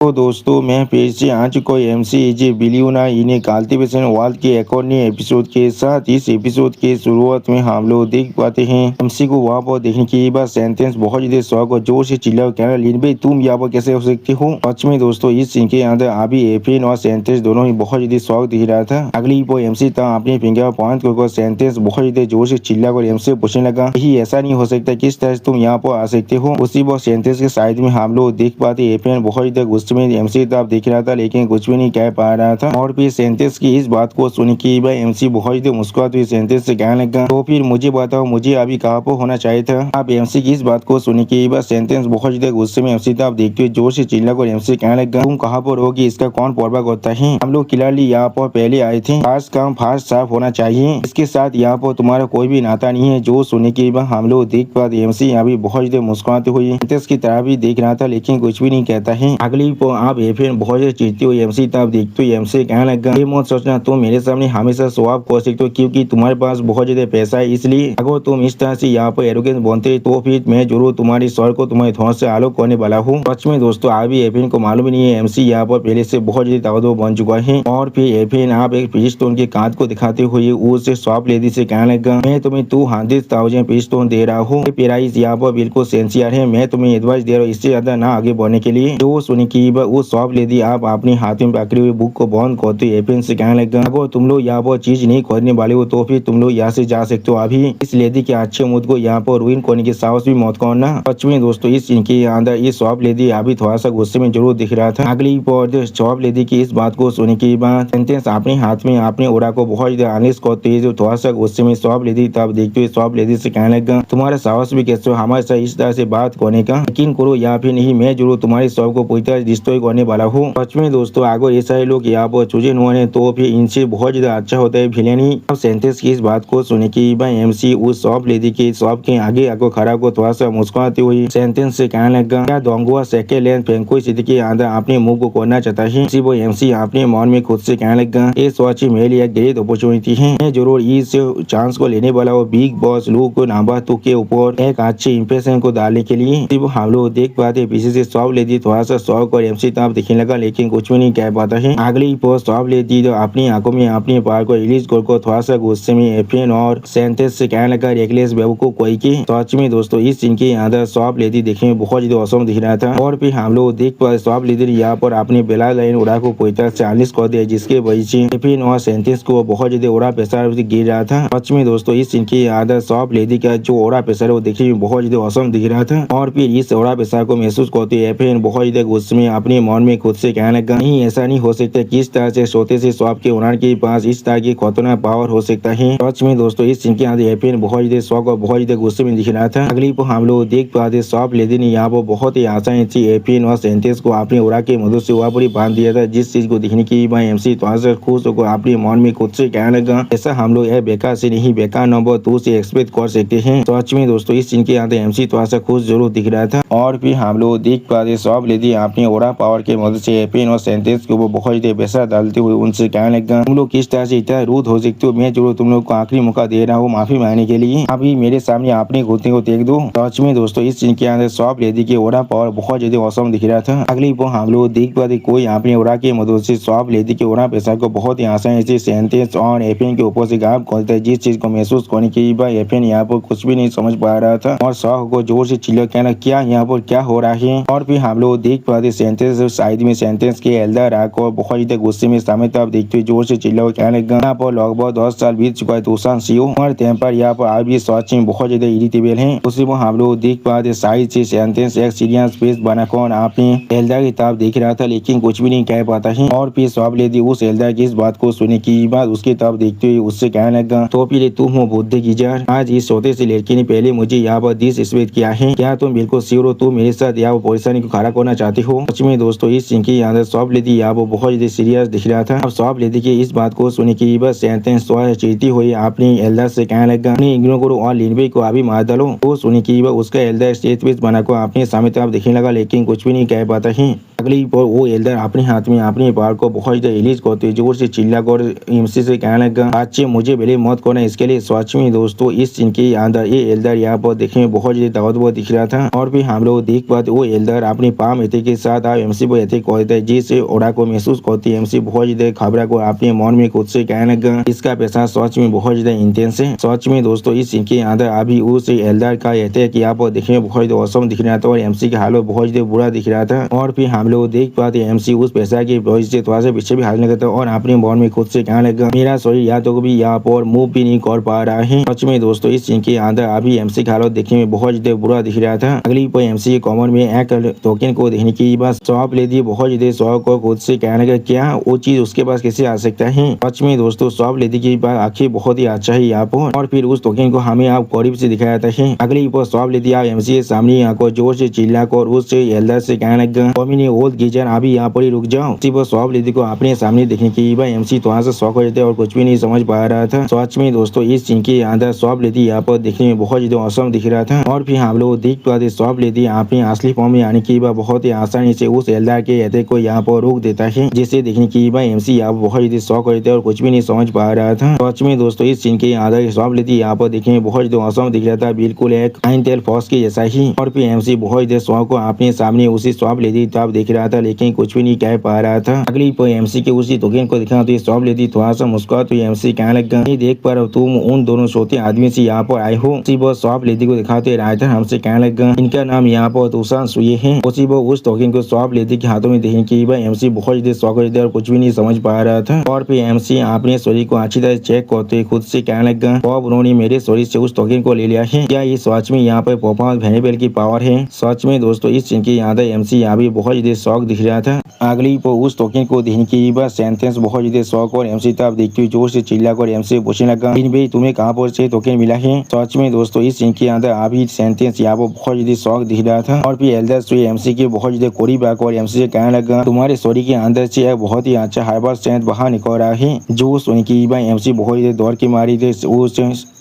तो दोस्तों मैं फिर से आ चुका हूँ एमसी बिलियना इन कल्टीवेशन वर्ल्ड के एक और नए एपिसोड के साथ। इस एपिसोड के शुरुआत में हम लोग देख पाते हैं एमसी को वहाँ पर देखने के बाद सेंटेंस बहुत ज्यादा शौक और जोर से चिल्ला कहना लीन भाई तुम यहाँ पर कैसे हो सकते हो। सच में दोस्तों इस सीन के अंदर अभी एफिन और सेंटेंस दोनों ही बहुत ज्यादा शौक दिख रहा था। अगली वो एमसी था अपने फिंगर पॉइंट को सेंटेंस बहुत ज्यादा जोर से चिल्ला कर एमसी पूछने लगा यही ऐसा नहीं हो सकता किस तरह से तुम यहाँ पर आ सकते हो। उसी वो सेंटेंस के साइड में हम लोग देख पाते एफिन बहुत ज्यादा में एमसी तब देख रहा था लेकिन कुछ भी नहीं कह पा रहा था। और फिर सेंटेंस की इस बात को सुन के भाई एमसी बहुत ही मुस्कुराते हुए सेंटेंस से कहने लगा तो फिर मुझे बताओ मुझे अभी कहाँ पर होना चाहिए था। आप एमसी की इस बात को सुन के बाद सेंटेंस बहुत ज्यादा गुस्से में एमसी तब देखते हुए जोर से चिल्ला कर एमसी कहने लगा तुम कहाँ पर होगी इसका कौन परवाह करता है। हम लोग खिलाड़ी यहाँ पर पहले आए थे फास्ट काम फास्ट साफ होना चाहिए इसके साथ यहाँ पर तुम्हारा कोई भी नाता नहीं है। जो सुनने के बाद हम लोग देख पाते एमसी अभी बहुत ज्यादा मुस्कुराते हुए सेंटेंस की तरह भी देख रहा था लेकिन कुछ भी नहीं कहता है। अगली को आप एफएन बहुत ज्यादा चिढ़ती हुई एमसी तब देखते हुए एमसी कहने लगा ये मत सोचना तुम मेरे सामने हमेशा शो ऑफ कर सकते हो क्योंकि तुम्हारे पास बहुत ज्यादा पैसा है। इसलिए अगर तुम इस तरह से यहाँ पर एरोगेंस बनते तो फिर मैं जरूर तुम्हारी सर को तुम्हारे थोड़ा से आलोक करने वाला हूँ। सच में दोस्तों अभी एफएन को मालूम ही नहीं है एमसी यहाँ पर पहले से बहुत ज्यादा ताकतवर बन चुका है। और फिर एफएन आप एक पिस्टोन के कांच को दिखाते हुए उससे शॉप लेडी से कहने लगा मैं तुम्हें 200,000 पिस्टोन दे रहा हूँ प्राइस यहाँ पर बिल्कुल सेंसियर है मैं तुम्हें एडवाइस दे रहा हूँ इससे ज्यादा ना आगे बढ़ने के लिए। जो सुनी की वो शॉप लेडी आप अपने हाथ में पकड़ी हुई बुक को बंद करते एफएन से कहने लगा अगर तुम लोग यहाँ पर चीज नहीं खरीदने वाले हो तो फिर तुम लोग यहाँ से जा सकते हो। अभी इस लेडी के अच्छे मूड को यहाँ पर रुइन करने की साहस भी मत करना। सच में दोस्तों इस सीन के अंदर ये शॉप लेडी अभी थोड़ा सा गुस्से में जरूर दिख रहा था। अगली पर शॉप लेडी की इस बात को सुनने के बाद सेंटेंस अपने हाथ में अपने ओरा को बहुत ज्यादा अनिश करते जो थोड़ा सा गुस्से में शॉप लेडी तब देखते हुए शॉप लेडी से कहने लगा तुम्हारा साहस भी कैसे हमारे साथ इस तरह से बात करने का यकीन करो या फिर नहीं मैं जरूर तुम्हारी शॉप को पूरी तरह डिस्ट्रॉय करने वाला हूँ। सच में दोस्तों आगे ऐसा ही लोग यहाँ पर चूजे हुए तो फिर इनसे बहुत ज्यादा अच्छा होता है विलेनी। अब सेंटेंस की इस बात को सुने की भाई एमसी उस शॉप लेडी के शॉप के आगे खड़ा को थोड़ा सा मुस्कुराती हुई सेंटेंस से कहने लगा क्या दोंगुआ सेकेंड हैंड फेंको स्थिति के अंदर अपने मुंह को खोलना चाहता है। इसी वो एमसी अपने मन में खुद से कहने लगा ये सोच मेरे लिए एक ग्रेट अपॉर्चुनिटी है मैं जरूर इस चांस को लेने वाला हूँ बिग बॉस लुक नंबर 2 के ऊपर एक अच्छे इंप्रेशन को डालने के लिए। हम लोग देख पाते पीछे से शॉप लेडी थोड़ा सा शौक और एमसी तब दिखने लगा लेकिन कुछ भी नहीं कह पाता है। अगली पोस्ट शॉप लेडी तो अपनी आंखों में अपनी पार को रिलीज कर थोड़ा सा गुस्से में एफएन और सेंटेंस से कहने लगा रेकलेस बेवकूफ कोई की। सच में दोस्तों इस सीन के अंदर शॉप लेडी देखने में बहुत ज्यादा औसम दिख रहा था। और फिर हम लोग देख पाए शॉप लेडी यहाँ पर अपनी बेला लाइन उड़ा को पूरी तरह से अनलिस्ट कर दिया जिसके वजह से एफएन और सेंटेंस को बहुत ज्यादा ओरा प्रेशर गिर रहा था। सच में दोस्तों इस सीन के अंदर शॉप लेडी का जो ओरा प्रेशर है वो देखने में बहुत ज्यादा औसम दिख रहा था। और फिर इस ओरा प्रेशर को महसूस करते एफएन बहुत ज्यादा गुस्से में अपने मन में खुद से कहने लगा नहीं ऐसा नहीं हो सकता किस तरह से छोटे से शॉप के ओनर के पास इस तरह की खतरनाक पावर हो सकता है। सच में दोस्तों इस सीन के अंदर एफएन बहुत ज्यादा शौक और बहुत ज्यादा गुस्से में दिख रहा था। अगली को हम लोग देख पाते शॉप लेडी ने यहाँ पर बहुत ही आसानी से एफएन और सेंटेंस को अपने ओरा के मदद से वहाँ पर बांध दिया था जिस चीज को दिखने की एमसी थोड़ा सा खुश होकर अपने मन में खुद से कहने लगा ऐसा हम लोग बेकार से नहीं बेकार नंबर 2 से एक्सपेक्ट कर सकते हैं। सच में दोस्तों इस सीन के अंदर एमसी थोड़ा सा खुश जरूर दिख रहा था। और फिर हम लोग देख पाते शॉप लेडी अपनी ओरा पावर के मदद से एफएन और सेंटेंस के ऊपर बहुत ज्यादा पैसा डालते हुए उनसे कहने लगा तुम लोग किस तरह से इतना रूद हो सकते हो मैं जरूर तुम लोग को आखिरी मौका दे रहा हूँ माफी मांगने के लिए अभी मेरे सामने अपने घुटने को देख दो। सच में दोस्तों इस सीन के अंदर शॉप लेडी के ओरा पावर बहुत ज्यादा औसम दिख रहा था। अगली वो हम लोग देख पाते कोई अपने ओरा के मदद से शॉप लेडी के ओरा पैसा को बहुत ही आसानी से सेंटेंस और एफएन के ऊपर से गायब करता है जिस चीज को महसूस करने के बाद एफएन यहाँ पर कुछ भी नहीं समझ पा रहा था और शौक को जोर से चिल्ला कहना क्या यहाँ पर क्या हो रहा है। और फिर हम लोग देख पाते सेंटेंस साइड में सेंटेंस के एल्डर आकर बहुत ज्यादा गुस्से में सामने तब देखते हुए जोर से चिल्ला कहने लगा यहाँ पर लगभग 10 साल बीत चुका है तुषार सीओ और टेम्पर यहाँ पर आप भी सच में बहुत ज्यादा इरिटेबल है। उसी में हम लोग देख पाते साइड से सेंटेंस एक सीरियस फेस बनाकर अपने एल्डर की तरफ देख रहा था लेकिन कुछ भी नहीं कह पाता है। और फिर शॉप लेडी उस एल्डर की इस बात को सुनने की बाद उसकी तरफ देखते हुए उससे कहने लगा तो फिर तुम हो बुद्धि की जार आज इस छोटे से लड़की ने पहले मुझे यहाँ पर डिसरिस्पेक्ट किया है क्या तुम बिल्कुल श्योर हो तुम मेरे साथ यहाँ परेशानी को खड़ा करना चाहते हो। सच में दोस्तों इस सीन के अंदर शॉप लेडी यहाँ पर बहुत ज्यादा सीरियस दिख रहा था। अब शॉप लेडी की इस बात को सुनने की बाद सेंटेंस चिढ़ती हुई अपनी एल्डर से कहने लगा अपनी इग्नोर करो और लिनबे को अभी मार डालो। वो सुनने की बाद उसका एल्डर स्टेज पे बनाकर अपने सामने तरफ दिखने लगा लेकिन कुछ भी नहीं कह पाता है। अगली पर वो एल्डर अपने हाथ में अपने बार को बहुत ज्यादा रिलीज करते जोर से चिल्ला कर एमसी से कहने लगा अच्छे मुझे पहले मौत करना इसके लिए। सच में दोस्तों इस सीन के अंदर ये एल्डर यहाँ पर देखने में बहुत ज्यादा ताकतवर दिख रहा था। और फिर हम लोग देख पाते वो एल्डर अपने पाम के साथ का एमसी वो ऐसे कहते हैं जिस ओरा को महसूस करती है एमसी बहुत ज्यादा खबरा को अपने मन में खुद से कहने लगा इसका पैसा सच में बहुत ज्यादा इंटेंस है। सच में दोस्तों इस सीन के अंदर अभी उस एल्डर का कहते हैं कि आप देखने में बहुत ज्यादा औसम दिख रहा था और एमसी का हालत बहुत ज्यादा बुरा दिख रहा था। और फिर हम लोग देख पाते एमसी उस पैसा की वजह से थोड़ा सा पीछे भी हारने लगा था और अपने मन में खुद से कहने लगा मेरा शरीर या तो भी यहाँ पर मूव भी नहीं कर पा रहा है। सच में दोस्तों इस सीन के अंदर अभी एमसी का हालत देखने में बहुत ज्यादा बुरा दिख रहा था। अगली पर एमसी के कॉमन में एक टोकन को देखने की बस शॉप ले दी बहुत ज्यादा शौक को खुद से कहने लगा क्या वो चीज उसके पास कैसे आ सकता है। सच में दोस्तों शॉप लेदी की बात आखिर बहुत ही अच्छा है यहाँ पर। और फिर उस टोकन को हमें आप करीब से दिखाया जाता है। अगली पर शॉप लेदी आप एमसी के सामने यहाँ को जोर से चिल्ला कर उससे एल्डर से कहने लगा कॉमिनी ओल्ड गीजर अभी यहाँ पर ही रुक जाओ। उसी पर शॉप लेदी को अपने सामने देखने की बात एमसी थोड़ा सा शौक हो जाते और कुछ भी नहीं समझ पा रहा था। सच में दोस्तों इस सीन के अंदर शॉप लेदी यहाँ पर देखने में बहुत ज्यादा औसम दिख रहा था। और फिर हम लोग देख पाते शॉप लेदी अपने असली फॉर्म में आने की बात बहुत ही आसानी से उस एल्डर के अटैक को यहाँ पर रोक देता है जिसे देखने की बात एमसी यहाँ बहुत ज्यादा शौक हो जाते और कुछ भी नहीं समझ पा रहा था। सच में दोस्तों इस सीन के अंदर शॉप लेदी यहाँ पर देखने में बहुत ज्यादा औसम दिख रहा था बिल्कुल एक आइंटेल फॉक्स के जैसा ही। और फिर एमसी बहुत ज्यादा शौक को अपने सामने उसी शॉप लेदी तब देख रहा था लेकिन कुछ भी नहीं कह पा रहा था। अगली पर एमसी के उसी टोकन को दिखा तो शॉप लेदी थोड़ा सा मुस्कुरा तो एमसी कहने लगा नहीं देख पा रहा तुम उन दोनों छोटे आदमी से यहाँ पर आए हो। उसी वो शॉप लेदी को दिखाते राइटर हमसे कहने लगा इनका नाम यहाँ पर तुषार सुये है। उसी वो उस टोकन को शॉप लेदी के हाथों में देखने की बात एमसी बहुत ज्यादा शौक हो जाता और कुछ भी नहीं समझ पा रहा था। और फिर एमसी अपने शरीर को अच्छी तरह चेक करते खुद से कहने लगा अब उन्होंने मेरे शरीर से उस टोकन को ले लिया है क्या ये सच में यहाँ पर परफॉर्मेंस वेरिएबल की पावर है। सच में दोस्तों इस सीन की याद एमसी यहाँ भी बहुत ज्यादा शौक दिख रहा था। अगली पर उस टोकन को देखने की बात सेंटेंस बहुत ज्यादा शौक और एमसी तब देखते हुए जोर से चिल्ला कर एमसी पूछने लगा इन भाई तुम्हें कहाँ पर से टोकन मिला है। सच में दोस्तों इस सीन के अंदर अभी सेंटेंस यहाँ पर बहुत ज्यादा शौक दिख रहा था। और फिर एल्डर सुई एमसी के बहुत ज्यादा करीब आकर और एमसी से कहने लगा तुम्हारे शरीर के अंदर से एक बहुत ही अच्छा हाइबर स्ट्रेंथ बाहर निकल रहा है। जो सुन की बात एमसी बहुत ज्यादा दौड़ के मारी थे उस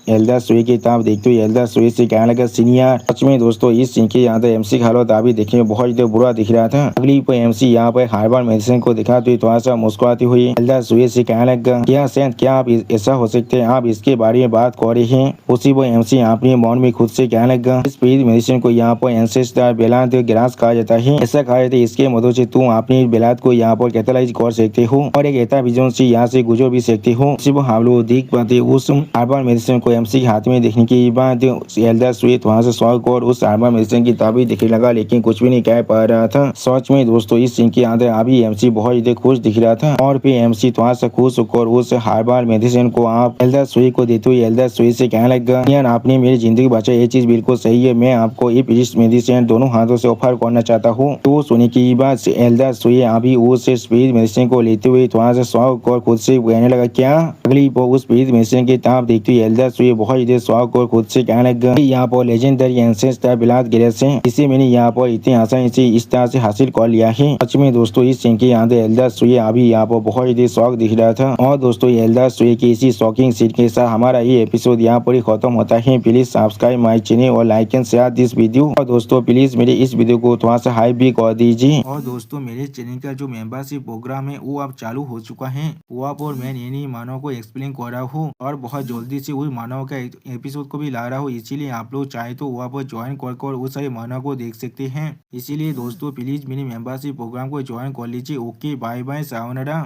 एल्डर सुई की ताब देखते हुए एल्डर सुई से कहने लगा सीनियर। सच में दोस्तों इस सीन के अंदर एमसी का हालत अभी देखने में बहुत ज्यादा बुरा दिख रहा था। अगली पर एमसी यहाँ पर हार्बर मेडिसिन को दिखाते हुए थोड़ा सा मुस्कुराती हुई एल्डर सुई से कहने लगा क्या सेंट क्या आप ऐसा हो सकते हैं आप इसके बारे में बात कर रहे हैं। उसी पर एमसी अपने मन में खुद से कहने लगा इस मेडिसिन को यहाँ पर एंसेस्टर बेलांत ग्रास कहा जाता है। ऐसा कहा जाता है इसके मदद से तुम अपनी बेलात को यहाँ पर कैटलाइज कर सकते हो और एक ऐसा विजन से यहाँ से गुजर भी सकते हो। उसी पर हम लोग देख पाते उस हार्बर मेडिसिन को एमसी के हाथ में देखने की बाद एल्डर स्वीट वहां से शौक और उस हार्बर मेडिसिन की ताबीज दिखने लगा लेकिन कुछ भी नहीं कह पा रहा था। सच में दोस्तों इस सीन के अंदर अभी एमसी बहुत ज्यादा खुश दिख रहा था। और फिर एमसी थोड़ा सा खुश होकर उस हार्बर मेडिसिन को आप एल्डर स्वीट को देते हुए एल्डर स्वीट से कहने लगा यार आपने मेरी जिंदगी बचाई ये चीज बिल्कुल सही है मैं आपको इस मेडिसिन दोनों हाथों से ऑफर करना चाहता हूँ। तो सुनने की बात एल्डर स्वीट अभी उस स्पीड मेडिसिन को लेते हुए थोड़ा सा शौक और खुद से कहने लगा क्या। अगली उस स्पीड मेडिसिन की ताब देखते हुए एल्डर स्वीट बहुत ज्यादा शौक और खुद से कहने लगा यहाँ पर लेजेंडरी एंसेस्टर बिलात ग्रेस है इसे मैंने यहाँ पर इतनी आसानी से इस तरह से हासिल कर लिया है। सच में दोस्तों इस सीन के अंदर एल्डर सुई अभी यहाँ पर बहुत ज्यादा शौक दिख रहा था। और दोस्तों एल्डर सुई की इसी शॉकिंग सीन के साथ हमारा ये एपिसोड यहाँ पर ही खत्म होता है। प्लीज सब्सक्राइब माई चैनल और like and share this video. और दोस्तों प्लीज मेरे इस वीडियो को थोड़ा सा हाइप भी कर दीजिए। और दोस्तों मेरे चैनल का जो मेंबरशिप प्रोग्राम है वो अब चालू हो चुका है। वो आप और मैं नई मानव को एक्सप्लेन कर रहा हूँ और बहुत जल्दी से उस मानव का एपिसोड को भी ला रहा हूँ। इसीलिए आप लोग चाहे तो वहाँ पर ज्वाइन कर उस सारे मानव को देख सकते हैं। इसीलिए दोस्तों प्लीज मेरी मेंबरशिप प्रोग्राम को ज्वाइन कर लीजिए। Okay bye bye sayonara.